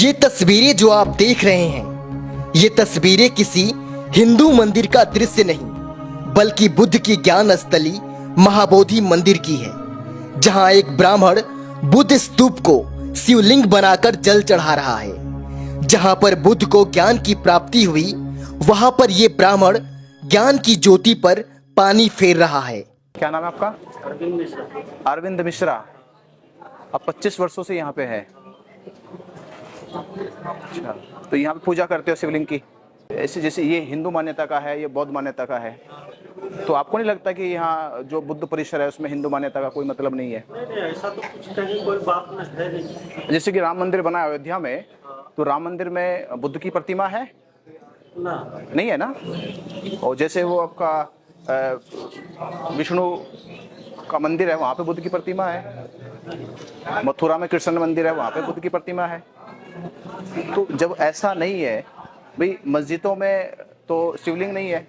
ये तस्वीरें जो आप देख रहे हैं, ये तस्वीरें किसी हिंदू मंदिर का दृश्य नहीं बल्कि बुद्ध की ज्ञान स्थली महाबोधि मंदिर की है, जहां एक ब्राह्मण बुद्ध स्तूप को शिवलिंग बनाकर जल चढ़ा रहा है। जहां पर बुद्ध को ज्ञान की प्राप्ति हुई, वहां पर ये ब्राह्मण ज्ञान की ज्योति पर पानी फेर रहा है। क्या नाम है आपका? अरविंद मिश्रा। अरविंद मिश्रा। अब 25 वर्षों से यहाँ पे है। अच्छा, तो यहाँ पे पूजा करते हो शिवलिंग की? ऐसे जैसे ये हिंदू मान्यता का है, ये बौद्ध मान्यता का है, तो आपको नहीं लगता कि यहाँ जो बुद्ध परिसर है उसमें हिंदू मान्यता का कोई मतलब नहीं है? नहीं, ऐसा तो कुछ कहीं कोई बात है नहीं। जैसे कि राम मंदिर बना है अयोध्या में, तो राम मंदिर में बुद्ध की प्रतिमा है? ना, नहीं है ना। और जैसे वो आपका विष्णु का मंदिर है, वहाँ पे बुद्ध की प्रतिमा है। मथुरा में कृष्ण मंदिर है, वहाँ पे बुद्ध की प्रतिमा है। तो जब ऐसा नहीं है भाई, मस्जिदों में तो शिवलिंग नहीं है,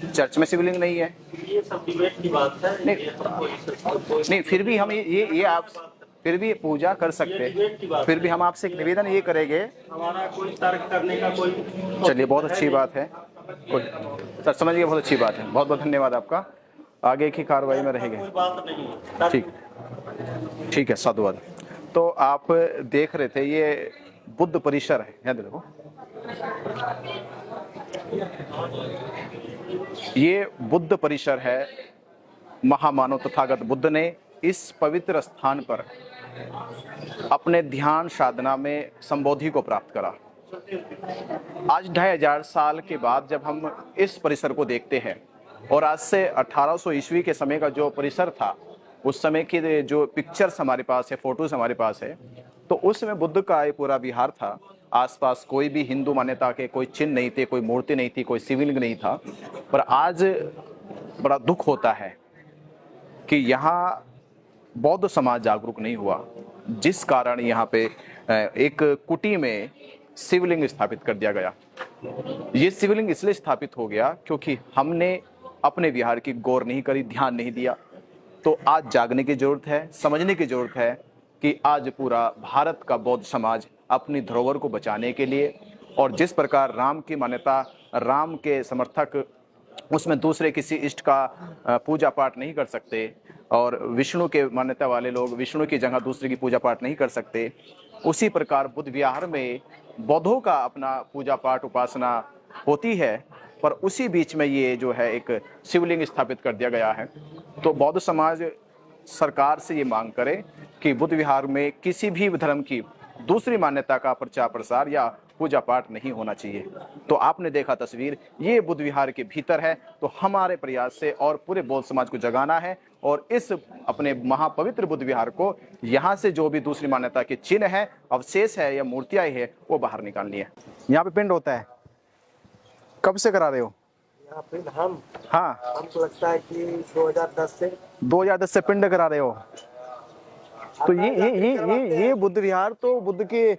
चर्च में शिवलिंग नहीं है। ये सब डिबेट की बात है। नहीं, ये तो कोई नहीं, फिर भी हम ये आप फिर भी पूजा कर सकते हैं। फिर भी हम आपसे एक निवेदन ये करेंगे, हमारा कोई तर्क करने का कोई। चलिए बहुत अच्छी बात है, सर समझ गए, बहुत अच्छी बात है, बहुत बहुत धन्यवाद आपका। आगे की कार्रवाई में रहेंगे। कोई बात नहीं है। ठीक, ठीक है, साधुवाद। तो आप देख रहे थे, ये बुद्ध परिसर है, यहाँ देखो, ये बुद्ध परिसर है। महामानव तथागत बुद्ध ने इस पवित्र स्थान पर अपने ध्यान साधना में संबोधि को प्राप्त करा। आज 2500 साल के बाद जब हम इस परिसर को देखते हैं, और आज से 1800 ईस्वी के समय का जो परिसर था, उस समय के जो पिक्चर्स हमारे पास है, फोटोज हमारे पास है, तो उस समय बुद्ध का ये पूरा विहार था। आसपास कोई भी हिंदू मान्यता के कोई चिन्ह नहीं थे, कोई मूर्ति नहीं थी, कोई शिवलिंग नहीं था। पर आज बड़ा दुख होता है कि यहाँ बौद्ध समाज जागरूक नहीं हुआ, जिस कारण यहाँ पे एक कुटी में शिवलिंग स्थापित कर दिया गया। ये शिवलिंग इसलिए स्थापित हो गया क्योंकि हमने अपने विहार की गौर नहीं करी, ध्यान नहीं दिया। तो आज जागने की जरूरत है, समझने की जरूरत है कि आज पूरा भारत का बौद्ध समाज अपनी धरोहर को बचाने के लिए, और जिस प्रकार राम की मान्यता, राम के समर्थक उसमें दूसरे किसी इष्ट का पूजा पाठ नहीं कर सकते, और विष्णु के मान्यता वाले लोग विष्णु की जगह दूसरे की पूजा पाठ नहीं कर सकते, उसी प्रकार बुद्ध विहार में बौद्धों का अपना पूजा पाठ उपासना होती है। पर उसी बीच में ये जो है एक शिवलिंग स्थापित कर दिया गया है। तो बौद्ध समाज सरकार से ये मांग करे कि बुद्ध विहार में किसी भी धर्म की दूसरी मान्यता का प्रचार प्रसार या पूजा पाठ नहीं होना चाहिए। तो आपने देखा तस्वीर, ये बुद्ध विहार के भीतर है। तो हमारे प्रयास से और पूरे बौद्ध समाज को जगाना है, और इस अपने महापवित्र बुद्ध विहार को यहाँ से जो भी दूसरी मान्यता के चिन्ह है, अवशेष है या मूर्तियां है, वो बाहर निकालनी है। यहाँ पे पिंड होता है, कब से करा रहे हो? यहाँ पे हाँ, हमको लगता है कि 2010 से 2010 से पिंड करा रहे हो। तो ये बुद्ध विहार तो बुद्ध के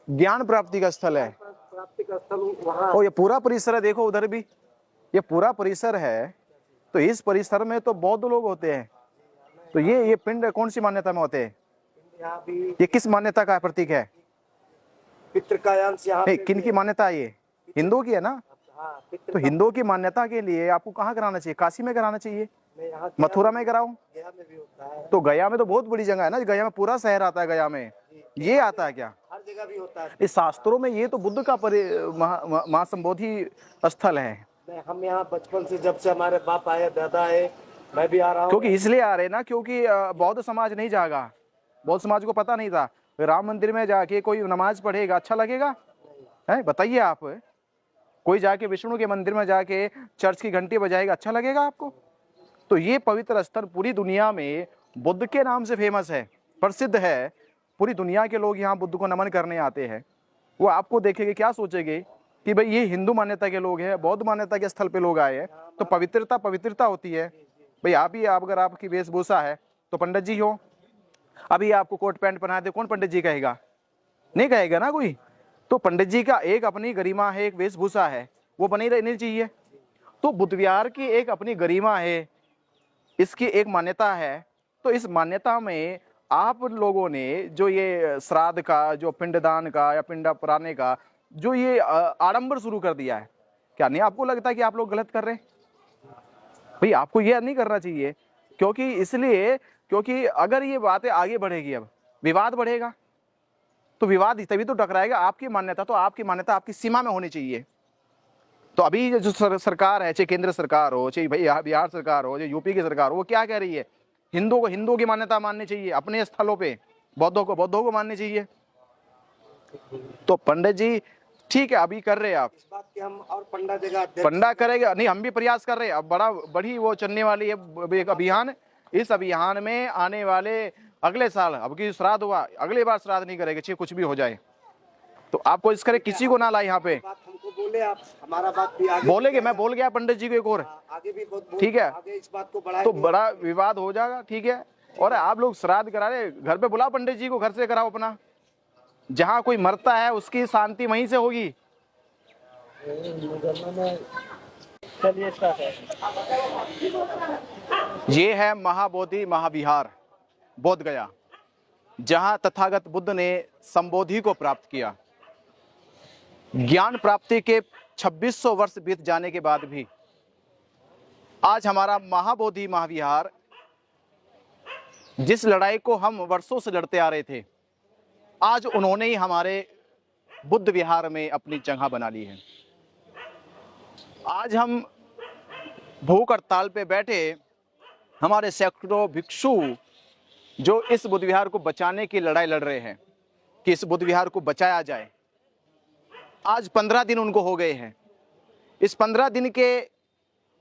ज्ञान प्राप्ति का स्थल है। प्राप्ति का स्थल वहाँ। और ये पूरा परिसर है, देखो उधर भी ये पूरा परिसर है। तो इस परिसर में तो बौद्ध लोग होते हैं। तो ये पिंड कौन सी मान्यता में होते हैं? यहाँ भी ये किस मान्यता का प्रतीक है? पितृ का अंश यहाँ पे किन की मान्यता है? ये हिंदू की है ना। हाँ, पितृ तो हिंदू की मान्यता के लिए आपको कहाँ कराना चाहिए? काशी में कराना चाहिए, मथुरा में कराओ। गया में भी होता है। तो गया में तो बहुत बड़ी जगह है ना, गया में पूरा शहर आता है। गया में ये आता है क्या? हर जगह भी होता है। इस शास्त्रों में ये तो बुद्ध का महासंबोधि स्थल है। हम यहाँ बचपन से, जब से हमारे बाप आए, दादा आए, मैं भी आ रहा हूँ। क्योंकि इसलिए आ रहे ना, क्योंकि बौद्ध समाज नहीं जागा। बौद्ध समाज को पता नहीं था। राम मंदिर में जाके कोई नमाज पढ़ेगा, अच्छा लगेगा? है, बताइए आप। कोई जाके विष्णु के मंदिर में जाके चर्च की घंटी बजाएगा, अच्छा लगेगा आपको? तो ये पवित्र स्थल पूरी दुनिया में बुद्ध के नाम से फेमस है, प्रसिद्ध है। पूरी दुनिया के लोग यहाँ बुद्ध को नमन करने आते हैं। वो आपको देखेंगे, क्या सोचेंगे कि भाई ये हिंदू मान्यता के लोग हैं, बौद्ध मान्यता के स्थल पे लोग आए हैं। तो पवित्रता होती है भाई। आप ही, अगर आपकी वेशभूषा है तो पंडित जी हो, अभी आपको कोट पैंट पहना दे, कौन पंडित जी कहेगा? नहीं कहेगा ना कोई। तो पंडित जी का एक अपनी गरिमा है, एक वेशभूषा है, वो बनी रहनी चाहिए। तो बुद्ध विहार की एक अपनी गरिमा है, इसकी एक मान्यता है। तो इस मान्यता में आप लोगों ने जो ये श्राद्ध का, जो पिंडदान का या पिंडा पुराने का जो ये आडंबर शुरू कर दिया है, क्या नहीं आपको लगता है कि आप लोग गलत कर रहे हैं? भाई आपको ये नहीं करना चाहिए, क्योंकि अगर ये बातें आगे बढ़ेगी, अब विवाद बढ़ेगा तो विवाद तभी तो टकराएगा। आपकी मान्यता आपकी सीमा में होनी चाहिए। तो अभी जो सरकार है, चाहे केंद्र सरकार हो, चाहे बिहार सरकार हो, चाहे यूपी की सरकार हो, वो क्या कह रही है? हिंदुओं की मान्यता माननी चाहिए अपने स्थलों पे, बौद्धों को माननी चाहिए। तो पंडित जी ठीक है, अभी कर रहे हैं आप, इस बात की हम और पंडा जगह पंडा करेगा नहीं, हम भी प्रयास कर रहे हैं। अब बड़ी वो चलने वाली है एक अभियान। इस अभियान में आने वाले अगले साल, अब की श्राद्ध हुआ, अगली बार श्राद्ध नहीं करेंगे, चाहे कुछ भी हो जाए। तो आपको इस करे किसी को ना लाए यहाँ पे। बात हमको बोले, आप हमारा बात भी आगे बोलेंगे, मैं बोल गया पंडित जी को एक और, आगे भी ठीक है, आगे इस बात को बढ़ाएंगे। तो बड़ा विवाद हो जाएगा, ठीक है। और आप लोग श्राद्ध करा रहे, घर पे बुलाओ पंडित जी को, घर से कराओ अपना। जहाँ कोई मरता है उसकी शांति वहीं से होगी। चलिए स्टार्ट है। ये है महाबोधि महाविहार बोध गया, जहां तथागत बुद्ध ने संबोधि को प्राप्त किया। ज्ञान प्राप्ति के 2600 वर्ष बीत जाने के बाद भी आज हमारा महाबोधि महाविहार, जिस लड़ाई को हम वर्षों से लड़ते आ रहे थे, आज उन्होंने ही हमारे बुद्ध विहार में अपनी जगह बना ली है। आज हम भूख हड़ताल पे बैठे, हमारे सैकड़ों भिक्षु जो इस बुद्ध विहार को बचाने की लड़ाई लड़ रहे हैं कि इस बुद्ध विहार को बचाया जाए, आज 15 दिन उनको हो गए हैं। इस 15 दिन के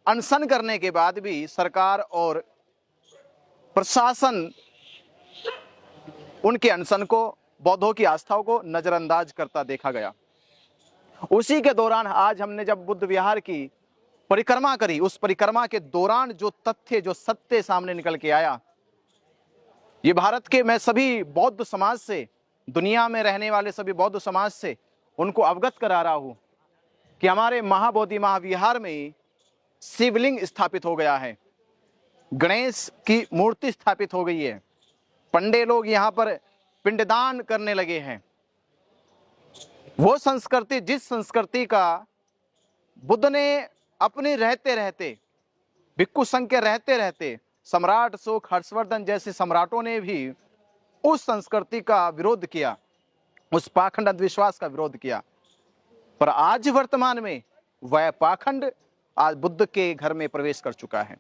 अनशन करने के बाद भी सरकार और प्रशासन उनके अनशन को, बौद्धों की आस्थाओं को नजरअंदाज करता देखा गया। उसी के दौरान आज हमने जब बुद्ध विहार की परिक्रमा करी, उस परिक्रमा के दौरान जो तथ्य, जो सत्य सामने निकल के आया, ये भारत के, मैं सभी बौद्ध समाज से, दुनिया में रहने वाले सभी बौद्ध समाज से उनको अवगत करा रहा हूं कि हमारे महाबोधि महाविहार में शिवलिंग स्थापित हो गया है, गणेश की मूर्ति स्थापित हो गई है, पंडे लोग यहाँ पर पिंडदान करने लगे हैं। वो संस्कृति, जिस संस्कृति का बुद्ध ने अपने रहते रहते, भिक्खु संघ के रहते रहते, सम्राट अशोक, हर्षवर्धन जैसे सम्राटों ने भी उस संस्कृति का विरोध किया, उस पाखंड अंधविश्वास का विरोध किया। पर आज वर्तमान में वह पाखंड आज बुद्ध के घर में प्रवेश कर चुका है।